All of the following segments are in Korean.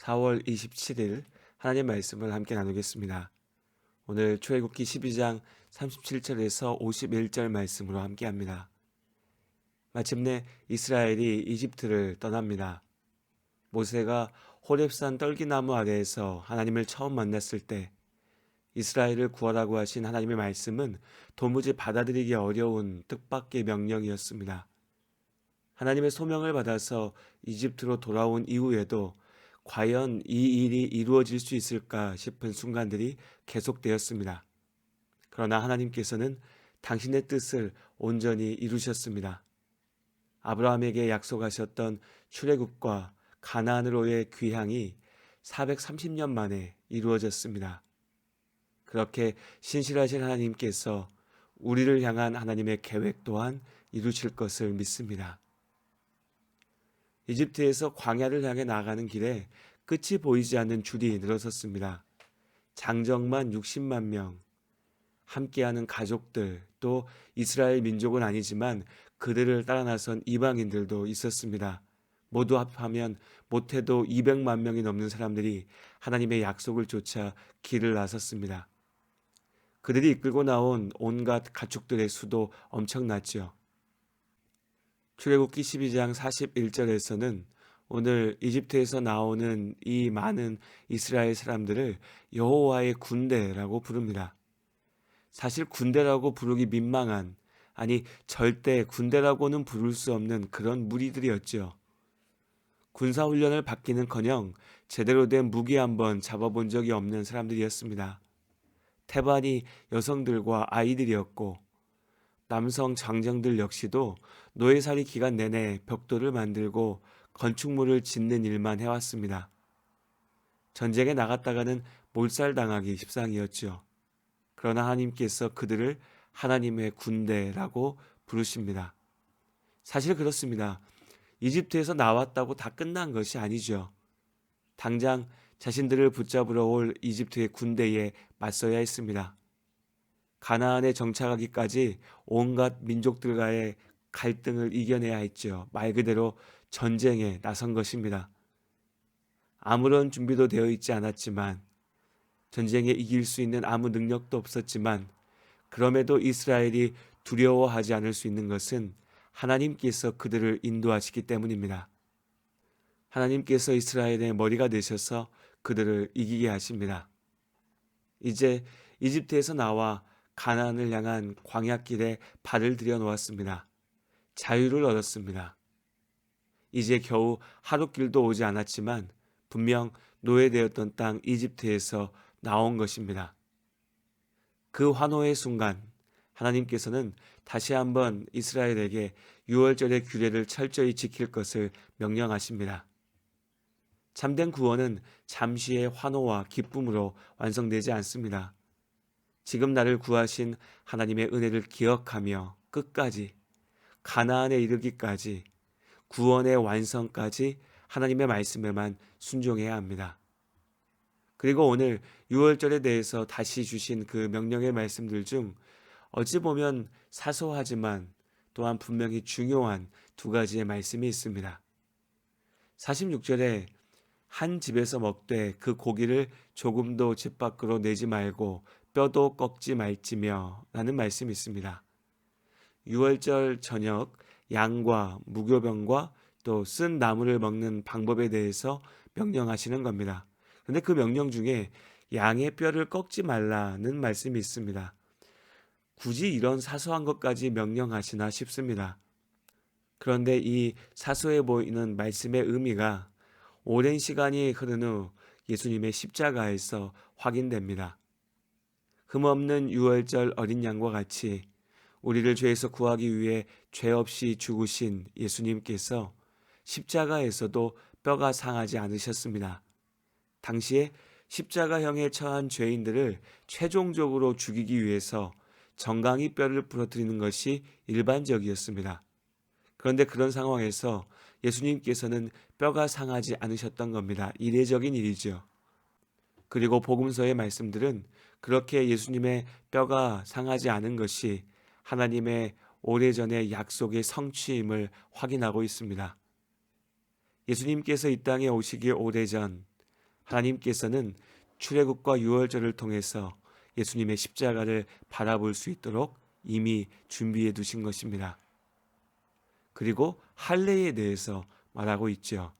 4월 27일 하나님 말씀을 함께 나누겠습니다. 오늘 출애굽기 12장 37절에서 51절 말씀으로 함께 합니다. 마침내 이스라엘이 이집트를 떠납니다. 모세가 호렙산 떨기나무 아래에서 하나님을 처음 만났을 때 이스라엘을 구하라고 하신 하나님의 말씀은 도무지 받아들이기 어려운 뜻밖의 명령이었습니다. 하나님의 소명을 받아서 이집트로 돌아온 이후에도 과연 이 일이 이루어질 수 있을까 싶은 순간들이 계속되었습니다. 그러나 하나님께서는 당신의 뜻을 온전히 이루셨습니다. 아브라함에게 약속하셨던 출애굽과 가나안으로의 귀향이 430년 만에 이루어졌습니다. 그렇게 신실하신 하나님께서 우리를 향한 하나님의 계획 또한 이루실 것을 믿습니다. 이집트에서 광야를 향해 나가는 길에 끝이 보이지 않는 줄이 늘어섰습니다. 장정만 60만 명, 함께하는 가족들, 또 이스라엘 민족은 아니지만 그들을 따라 나선 이방인들도 있었습니다. 모두 합하면 못해도 200만 명이 넘는 사람들이 하나님의 약속을 쫓아 길을 나섰습니다. 그들이 이끌고 나온 온갖 가축들의 수도 엄청났죠. 출애굽기 12장 41절에서는 오늘 이집트에서 나오는 이 많은 이스라엘 사람들을 여호와의 군대라고 부릅니다. 사실 군대라고 부르기 민망한, 아니 절대 군대라고는 부를 수 없는 그런 무리들이었죠. 군사훈련을 받기는커녕 제대로 된 무기 한번 잡아본 적이 없는 사람들이었습니다. 태반이 여성들과 아이들이었고 남성 장정들 역시도 노예살이 기간 내내 벽돌을 만들고 건축물을 짓는 일만 해왔습니다. 전쟁에 나갔다가는 몰살당하기 십상이었죠. 그러나 하나님께서 그들을 하나님의 군대라고 부르십니다. 사실 그렇습니다. 이집트에서 나왔다고 다 끝난 것이 아니죠. 당장 자신들을 붙잡으러 올 이집트의 군대에 맞서야 했습니다. 가나안에 정착하기까지 온갖 민족들과의 갈등을 이겨내야 했죠. 말 그대로 전쟁에 나선 것입니다. 아무런 준비도 되어 있지 않았지만, 전쟁에 이길 수 있는 아무 능력도 없었지만, 그럼에도 이스라엘이 두려워하지 않을 수 있는 것은 하나님께서 그들을 인도하시기 때문입니다. 하나님께서 이스라엘의 머리가 되셔서 그들을 이기게 하십니다. 이제 이집트에서 나와 가나안을 향한 광야길에 발을 들여놓았습니다. 자유를 얻었습니다. 이제 겨우 하루길도 오지 않았지만 분명 노예되었던 땅 이집트에서 나온 것입니다. 그 환호의 순간 하나님께서는 다시 한번 이스라엘에게 유월절의 규례를 철저히 지킬 것을 명령하십니다. 참된 구원은 잠시의 환호와 기쁨으로 완성되지 않습니다. 지금 나를 구하신 하나님의 은혜를 기억하며 끝까지 가나안에 이르기까지 구원의 완성까지 하나님의 말씀에만 순종해야 합니다. 그리고 오늘 유월절에 대해서 다시 주신 그 명령의 말씀들 중 어찌 보면 사소하지만 또한 분명히 중요한 두 가지의 말씀이 있습니다. 46절에 한 집에서 먹되 그 고기를 조금도 집 밖으로 내지 말고 뼈도 꺾지 말지며 라는 말씀이 있습니다. 유월절 저녁 양과 무교병과 또 쓴 나무를 먹는 방법에 대해서 명령하시는 겁니다. 그런데 그 명령 중에 양의 뼈를 꺾지 말라는 말씀이 있습니다. 굳이 이런 사소한 것까지 명령하시나 싶습니다. 그런데 이 사소해 보이는 말씀의 의미가 오랜 시간이 흐른 후 예수님의 십자가에서 확인됩니다. 흠없는 유월절 어린 양과 같이 우리를 죄에서 구하기 위해 죄 없이 죽으신 예수님께서 십자가에서도 뼈가 상하지 않으셨습니다. 당시에 십자가형에 처한 죄인들을 최종적으로 죽이기 위해서 정강이 뼈를 부러뜨리는 것이 일반적이었습니다. 그런데 그런 상황에서 예수님께서는 뼈가 상하지 않으셨던 겁니다. 이례적인 일이죠. 그리고 복음서의 말씀들은 그렇게 예수님의 뼈가 상하지 않은 것이 하나님의 오래전의 약속의 성취임을 확인하고 있습니다. 예수님께서 이 땅에 오시기 오래전 하나님께서는 출애굽과 유월절을 통해서 예수님의 십자가를 바라볼 수 있도록 이미 준비해 두신 것입니다. 그리고 할례에 대해서 말하고 있죠.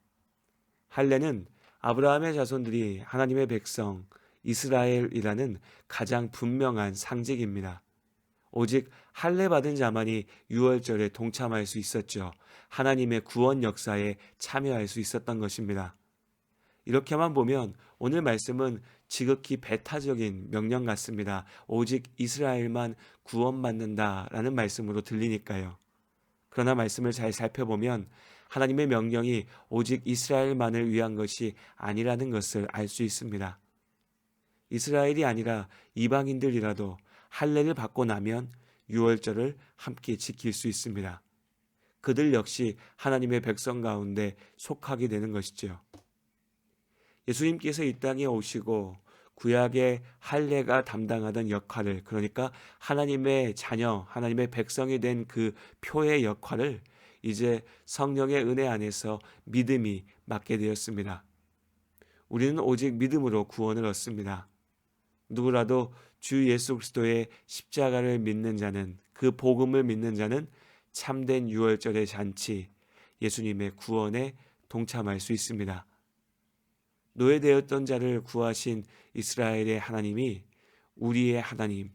할례는 아브라함의 자손들이 하나님의 백성 이스라엘이라는 가장 분명한 상징입니다. 오직 할례 받은 자만이 유월절에 동참할 수 있었죠. 하나님의 구원 역사에 참여할 수 있었던 것입니다. 이렇게만 보면 오늘 말씀은 지극히 배타적인 명령 같습니다. 오직 이스라엘만 구원받는다라는 말씀으로 들리니까요. 그러나 말씀을 잘 살펴보면 하나님의 명령이 오직 이스라엘만을 위한 것이 아니라는 것을 알 수 있습니다. 이스라엘이 아니라 이방인들이라도 할례를 받고 나면 유월절을 함께 지킬 수 있습니다. 그들 역시 하나님의 백성 가운데 속하게 되는 것이죠. 예수님께서 이 땅에 오시고 구약의 할례가 담당하던 역할을, 그러니까 하나님의 자녀, 하나님의 백성이 된 그 표의 역할을 이제 성령의 은혜 안에서 믿음이 맡게 되었습니다. 우리는 오직 믿음으로 구원을 얻습니다. 누구라도 주 예수 그리스도의 십자가를 믿는 자는, 그 복음을 믿는 자는 참된 유월절의 잔치, 예수님의 구원에 동참할 수 있습니다. 노예되었던 자를 구하신 이스라엘의 하나님이 우리의 하나님,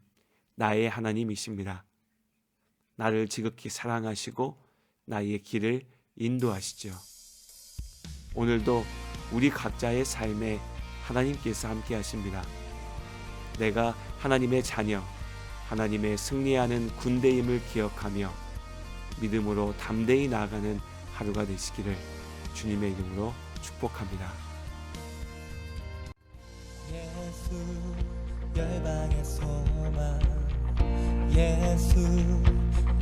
나의 하나님이십니다. 나를 지극히 사랑하시고 나의 길을 인도하시죠. 오늘도 우리 각자의 삶에 하나님께서 함께 하십니다. 내가 하나님의 자녀, 하나님의 승리하는 군대임을 기억하며 믿음으로 담대히 나아가는 하루가 되시기를 주님의 이름으로 축복합니다. 예수 열방의 소망, 예수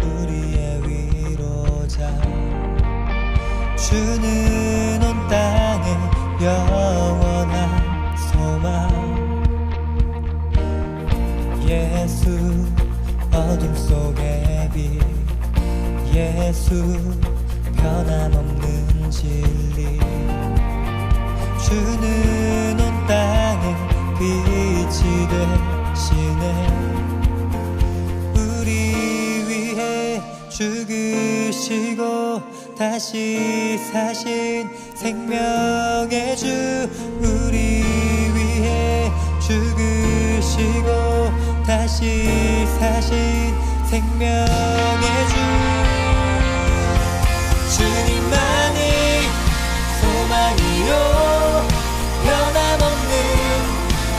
우리의 위로자, 주는 온 땅의 영원한 소망. 예수 어둠 속의 빛, 예수 변함없는 진리, 주는 온 땅의 빛이 되시네. 우리 위해 죽으시고 다시 사신 생명의 주, 우리 위해 죽으시고 다시 사신 생명의 주, 주님만이 소망이요 변함없는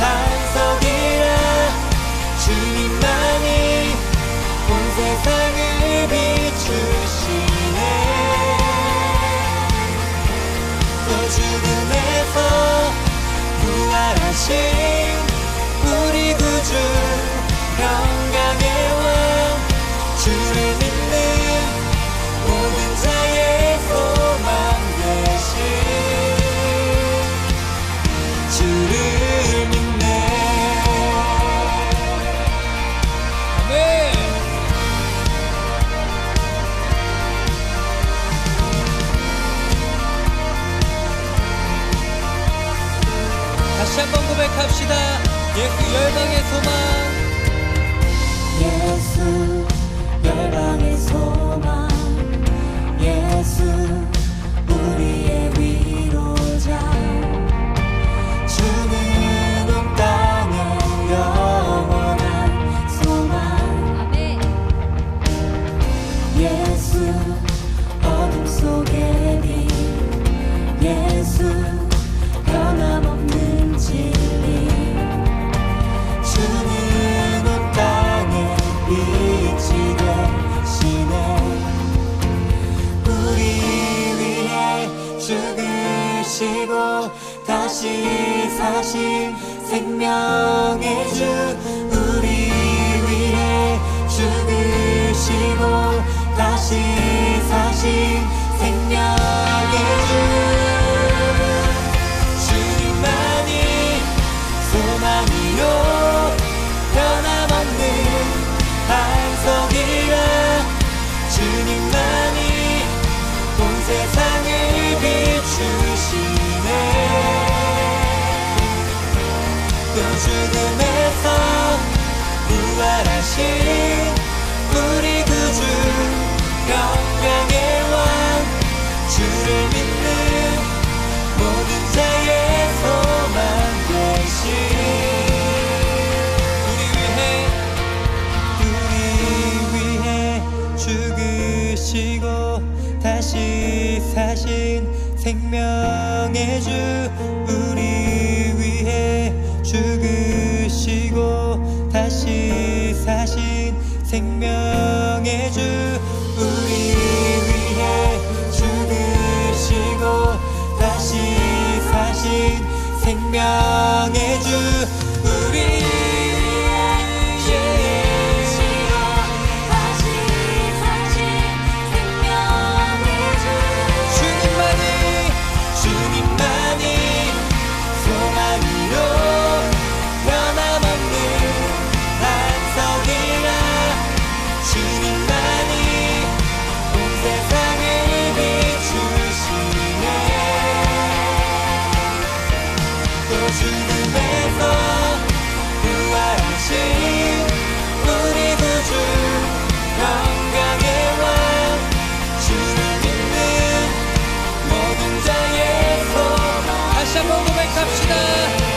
반석이라, 주님만이 온 세상을 비추시네. 또 죽음에서 부활하신 우리 구주 평강의 왕, 주를 믿는 모든 자의 소망 되신 주를 믿네. 아멘. 다시 한번 고백합시다. 예수 열방의 소망, 예수 열방의 소망, 예수 우리의 위로자, 주는 온 땅의 영원한 소망. 아멘. 예수 어둠 속의 빛, 예수 변함없는 진리, 주는 온 땅의 빛이 되시네. 우리 위해 죽으시고 다시 사신 생명의 주, 우리 위해 죽으시고 다시 사신 생명의 주, 주님만이 소망이요 변함없는 반석이라, 주님만이 온 세상을 비추시네. 생명의 주 우리 위해 죽으시고 다시 사신 생명의 주 우리 위해 죽으시고 다시 사신 생명의 주 우리 다시 한번 고백합시다.